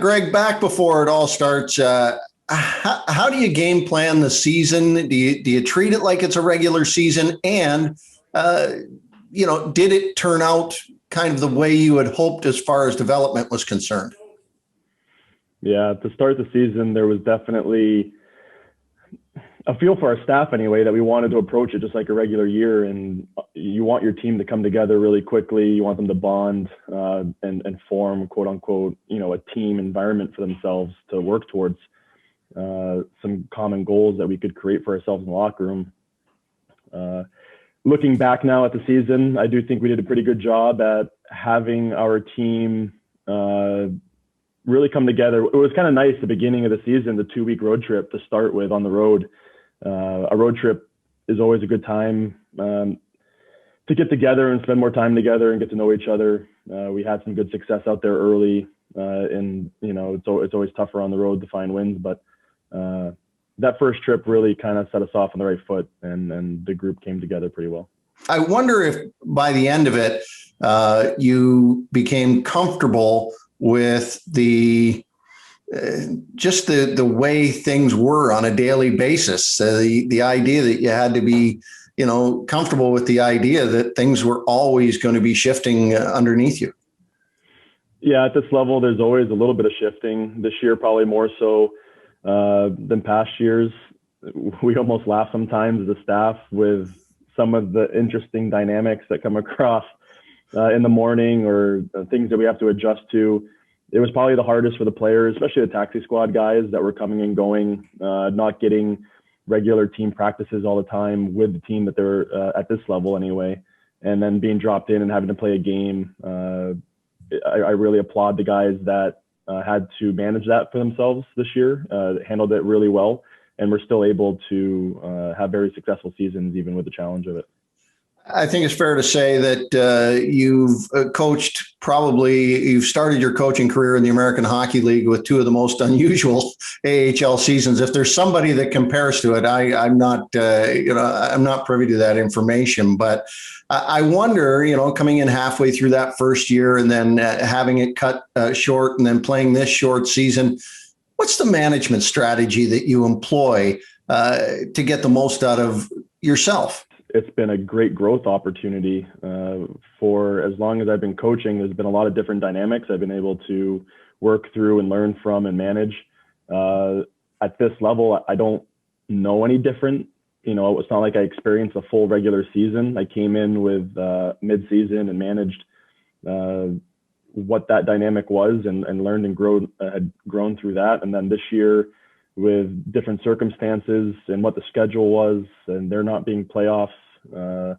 Greg, back before it all starts, how do you game plan the season? Do you treat it like it's a regular season? And, did it turn out kind of the way you had hoped as far as development was concerned? Yeah, to start the season, there was definitely a feel for our staff anyway that we wanted to approach it just like a regular year. And you want your team to come together really quickly. You want them to bond and form, quote unquote, a team environment for themselves to work towards some common goals that we could create for ourselves in the locker room. Looking back now at the season, I do think we did a pretty good job at having our team really come together. It was kind of nice the beginning of the season, the 2-week road trip to start with on the road. A road trip is always a good time to get together and spend more time together and get to know each other. We had some good success out there early, and it's always tougher on the road to find wins. But that first trip really kind of set us off on the right foot, and the group came together pretty well. I wonder if by the end of it, you became comfortable with the way things were on a daily basis. The idea that you had to be, comfortable with the idea that things were always going to be shifting underneath you. Yeah, at this level, there's always a little bit of shifting. This year, probably more so than past years. We almost laugh sometimes as a staff with some of the interesting dynamics that come across in the morning or things that we have to adjust to. It was probably the hardest for the players, especially the taxi squad guys that were coming and going, not getting regular team practices all the time with the team that they're at this level anyway, and then being dropped in and having to play a game. I really applaud the guys that had to manage that for themselves this year, handled it really well, and we're still able to have very successful seasons even with the challenge of it. I think it's fair to say that you've you've started your coaching career in the American Hockey League with two of the most unusual AHL seasons. If there's somebody that compares to it, I'm not privy to that information, but I wonder, coming in halfway through that first year and then having it cut short and then playing this short season, what's the management strategy that you employ to get the most out of yourself? It's been a great growth opportunity for as long as I've been coaching. There's been a lot of different dynamics I've been able to work through and learn from and manage. At this level, I don't know any different. It's not like I experienced a full regular season. I came in with mid-season and managed what that dynamic was and learned and had grown through that. And then this year, with different circumstances and what the schedule was, and there not being playoffs, a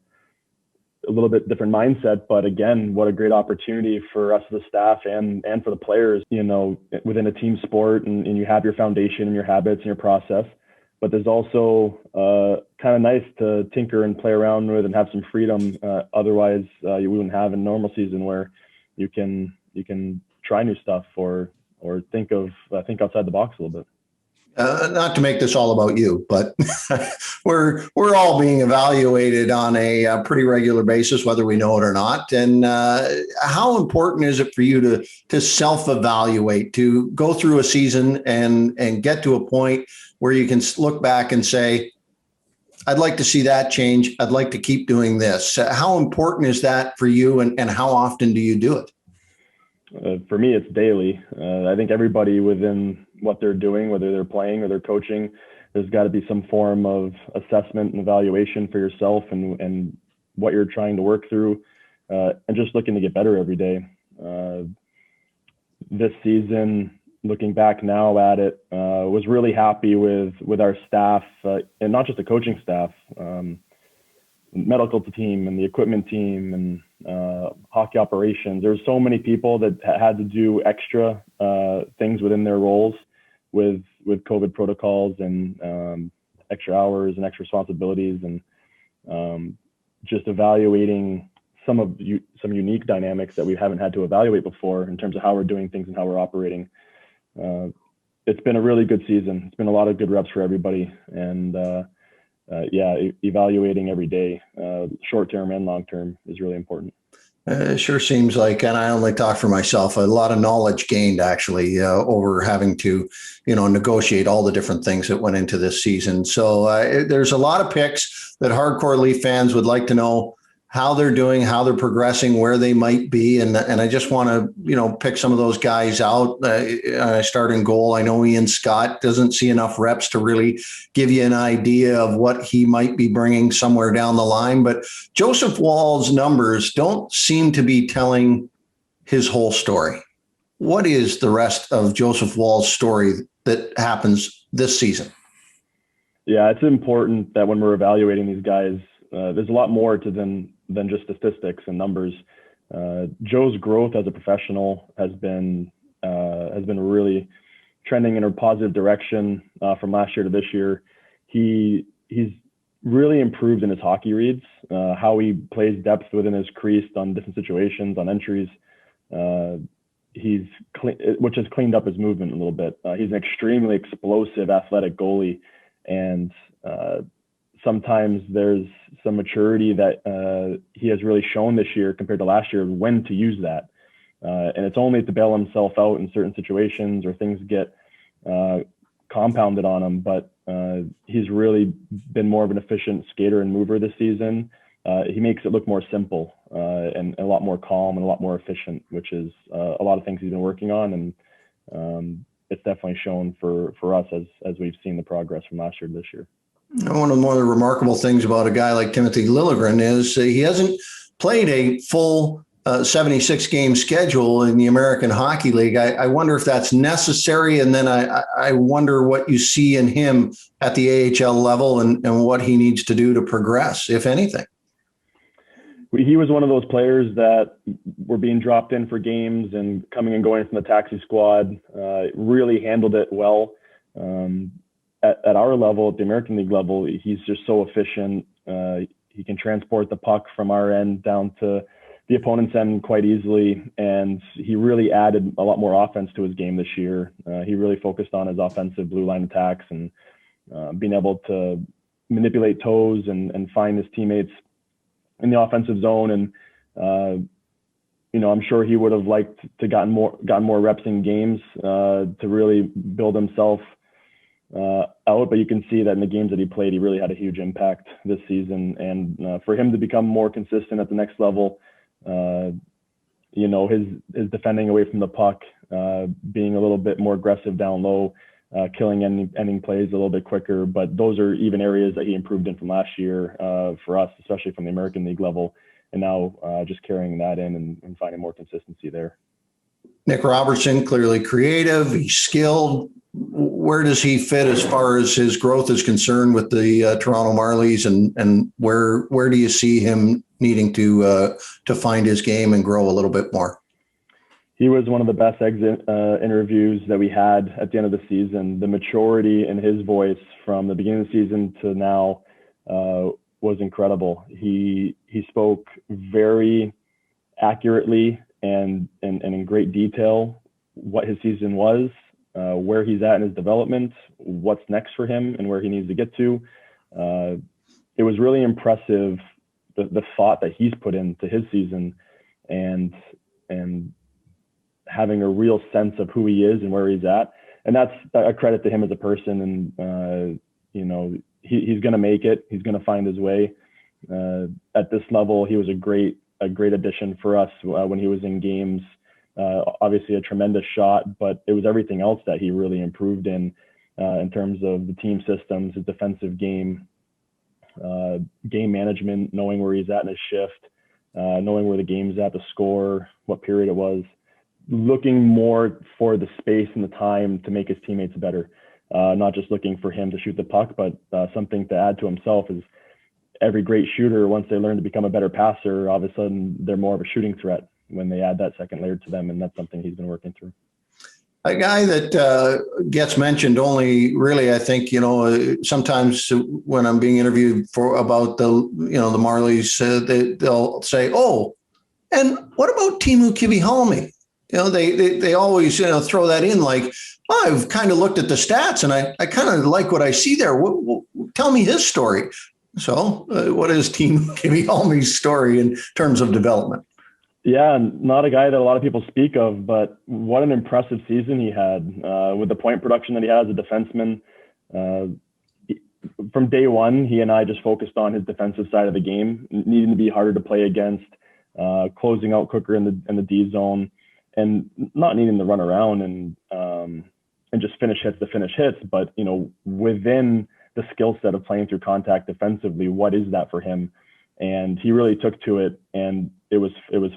little bit different mindset. But again, what a great opportunity for us as a staff and for the players, within a team sport, and you have your foundation and your habits and your process. But there's also kind of nice to tinker and play around with and have some freedom. Otherwise, you wouldn't have a normal season where you can try new stuff or think outside the box a little bit. Not to make this all about you, but we're all being evaluated on a pretty regular basis, whether we know it or not. And how important is it for you to self-evaluate, to go through a season and get to a point where you can look back and say, I'd like to see that change. I'd like to keep doing this. How important is that for you, and how often do you do it? For me, it's daily. I think everybody within what they're doing, whether they're playing or they're coaching, there's got to be some form of assessment and evaluation for yourself and what you're trying to work through, and just looking to get better every day. This season, looking back now at it, was really happy with our staff, and not just the coaching staff, medical team and the equipment team and hockey operations. There's so many people that had to do extra things within their roles with COVID protocols and extra hours and extra responsibilities, and just evaluating some unique dynamics that we haven't had to evaluate before in terms of how we're doing things and how we're operating. It's been a really good season. It's been a lot of good reps for everybody, and evaluating every day, short term and long term, is really important. It sure seems like, and I only talk for myself, a lot of knowledge gained actually over having to, negotiate all the different things that went into this season. So there's a lot of picks that hardcore Leaf fans would like to know how they're doing, how they're progressing, where they might be. And I just want to, pick some of those guys out. I start in goal. I know Ian Scott doesn't see enough reps to really give you an idea of what he might be bringing somewhere down the line. But Joseph Woll's numbers don't seem to be telling his whole story. What is the rest of Joseph Woll's story that happens this season? Yeah, it's important that when we're evaluating these guys, there's a lot more to than just statistics and numbers. Joe's growth as a professional has been really trending in a positive direction from last year to this year. He's really improved in his hockey reads, how he plays depth within his crease on different situations, on entries. Which has cleaned up his movement a little bit. He's an extremely explosive, athletic goalie, and sometimes there's some maturity that he has really shown this year compared to last year when to use that. And it's only to bail himself out in certain situations or things get compounded on him. But he's really been more of an efficient skater and mover this season. He makes it look more simple and a lot more calm and a lot more efficient, which is a lot of things he's been working on. And it's definitely shown for us as we've seen the progress from last year to this year. One of the more remarkable things about a guy like Timothy Liljegren is he hasn't played a full 76 game schedule in the American Hockey League. I wonder if that's necessary. And then I wonder what you see in him at the AHL level and what he needs to do to progress, if anything. He was one of those players that were being dropped in for games and coming and going from the taxi squad, really handled it well. At our level, at the American League level, he's just so efficient. He can transport the puck from our end down to the opponent's end quite easily. And he really added a lot more offense to his game this year. He really focused on his offensive blue line attacks and being able to manipulate toes and find his teammates in the offensive zone. And, I'm sure he would have liked to gotten more reps in games to really build himself out, but you can see that in the games that he played, he really had a huge impact this season. And for him to become more consistent at the next level, his defending away from the puck, being a little bit more aggressive down low, killing ending plays a little bit quicker. But those are even areas that he improved in from last year for us, especially from the American League level. And now just carrying that in and finding more consistency there. Nick Robertson, clearly creative, he's skilled. Where does he fit as far as his growth is concerned with the Toronto Marlies, and where do you see him needing to find his game and grow a little bit more? He was one of the best exit interviews that we had at the end of the season. The maturity in his voice from the beginning of the season to now was incredible. He spoke very accurately and in great detail what his season was, where he's at in his development, what's next for him, and where he needs to get to. It was really impressive, the thought that he's put into his season and having a real sense of who he is and where he's at. And that's a credit to him as a person. And, he's going to make it. He's going to find his way. At this level, he was a great addition for us when he was in games. Obviously a tremendous shot, but it was everything else that he really improved in terms of the team systems, his defensive game, game management, knowing where he's at in his shift, knowing where the game's at, the score, what period it was, looking more for the space and the time to make his teammates better, not just looking for him to shoot the puck, but something to add to himself. Is every great shooter, once they learn to become a better passer, all of a sudden they're more of a shooting threat when they add that second layer to them. And that's something he's been working through. A guy that gets mentioned only really, I think, sometimes when I'm being interviewed about the Marlies, they'll say, oh, and what about Teemu Kivihalme? They always, throw that in like, well, I've kind of looked at the stats and I kind of like what I see there. Tell me his story. So what is Teemu Kivihalme's story in terms of development? Yeah, not a guy that a lot of people speak of, but what an impressive season he had with the point production that he has as a defenseman. Uh, from day one, he and I just focused on his defensive side of the game, needing to be harder to play against, closing out quicker in the D zone, and not needing to run around and just finish hits. But within the skill set of playing through contact defensively, what is that for him? And he really took to it, and it was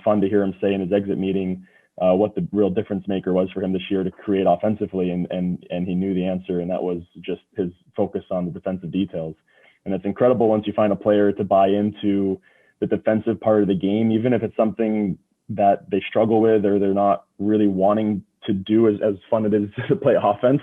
fun to hear him say in his exit meeting what the real difference maker was for him this year to create offensively, and he knew the answer, and that was just his focus on the defensive details. And it's incredible once you find a player to buy into the defensive part of the game, even if it's something that they struggle with or they're not really wanting to do as fun it is to play offense.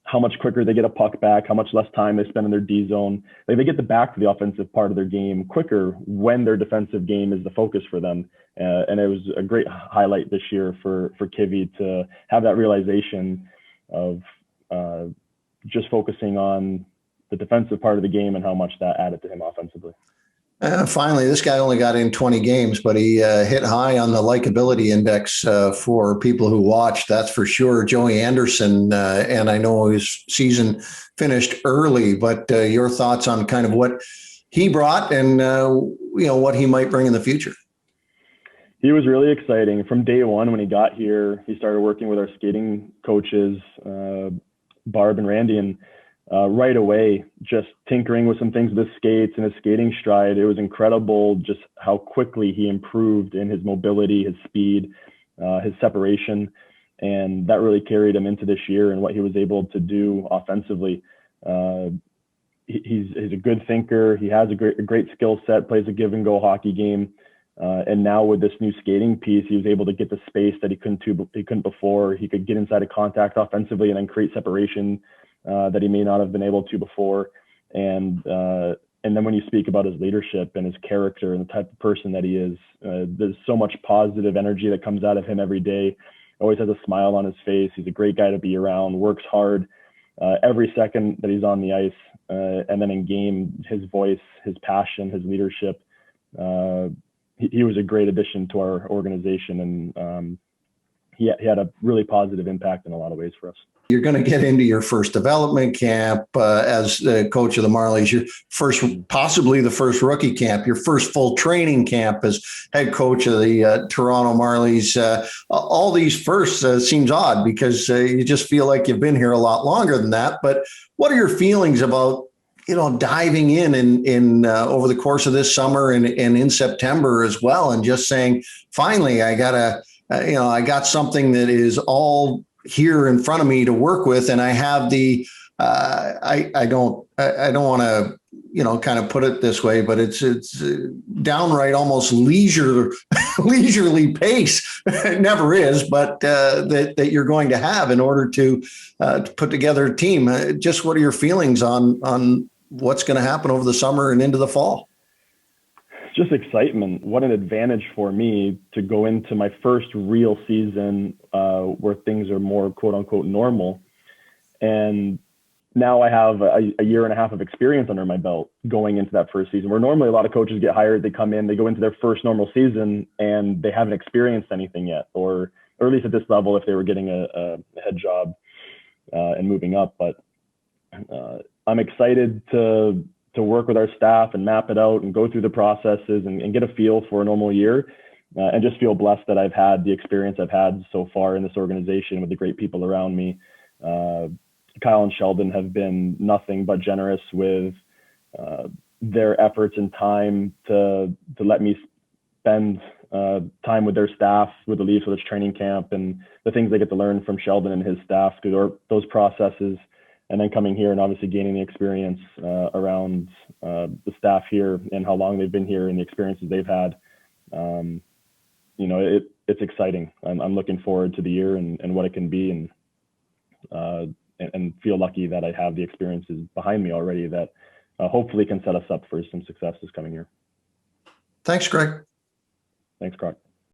How much quicker they get a puck back, how much less time they spend in their D zone. Like, they get the back to the offensive part of their game quicker when their defensive game is the focus for them. And it was a great highlight this year for Kivy to have that realization of just focusing on the defensive part of the game and how much that added to him offensively. Finally, this guy only got in 20 games, but he hit high on the likability index for people who watched. That's for sure. Joey Anderson, and I know his season finished early, but your thoughts on kind of what he brought and what he might bring in the future? He was really exciting. From day one when he got here, he started working with our skating coaches, Barb and Randy, and right away, just tinkering with some things with his skates and his skating stride. It was incredible just how quickly he improved in his mobility, his speed, his separation. And that really carried him into this year and what he was able to do offensively. He's a good thinker. He has a great skill set, plays a give and go hockey game. And now with this new skating piece, he was able to get the space that he couldn't before. He could get inside of contact offensively and then create separation that he may not have been able to before. And then when you speak about his leadership and his character and the type of person that he is, there's so much positive energy that comes out of him every day. Always has a smile on his face. He's a great guy to be around, works hard every second that he's on the ice. And then in game, his voice, his passion, his leadership, he was a great addition to our organization. And he had a really positive impact in a lot of ways for us. You're going to get into your first development camp as the coach of the Marlies, your first, possibly the first rookie camp, your first full training camp as head coach of the Toronto Marlies. All these firsts seems odd because you just feel like you've been here a lot longer than that. But what are your feelings about diving in over the course of this summer and in September as well, and just saying, finally, I got something that is all here in front of me to work with, and I have the I don't want to kind of put it this way, but it's downright almost leisurely pace. It never is, but that you're going to have in order to put together a team. Just what are your feelings on what's going to happen over the summer and into the fall? Just excitement. What an advantage for me to go into my first real season where things are more quote unquote normal. And now I have a year and a half of experience under my belt going into that first season, where normally a lot of coaches get hired, they come in, they go into their first normal season and they haven't experienced anything yet, or at least at this level, if they were getting a head job and moving up. But I'm excited to work with our staff and map it out and go through the processes and get a feel for a normal year, and just feel blessed that I've had the experience I've had so far in this organization with the great people around me. Kyle and Sheldon have been nothing but generous with their efforts and time to let me spend time with their staff, with the Leafs Village training camp, and the things they get to learn from Sheldon and his staff through those processes. And then coming here and obviously gaining the experience around the staff here and how long they've been here and the experiences they've had. It's exciting. I'm looking forward to the year and what it can be, and feel lucky that I have the experiences behind me already that hopefully can set us up for some success this coming year. Thanks, Greg. Thanks, Croc.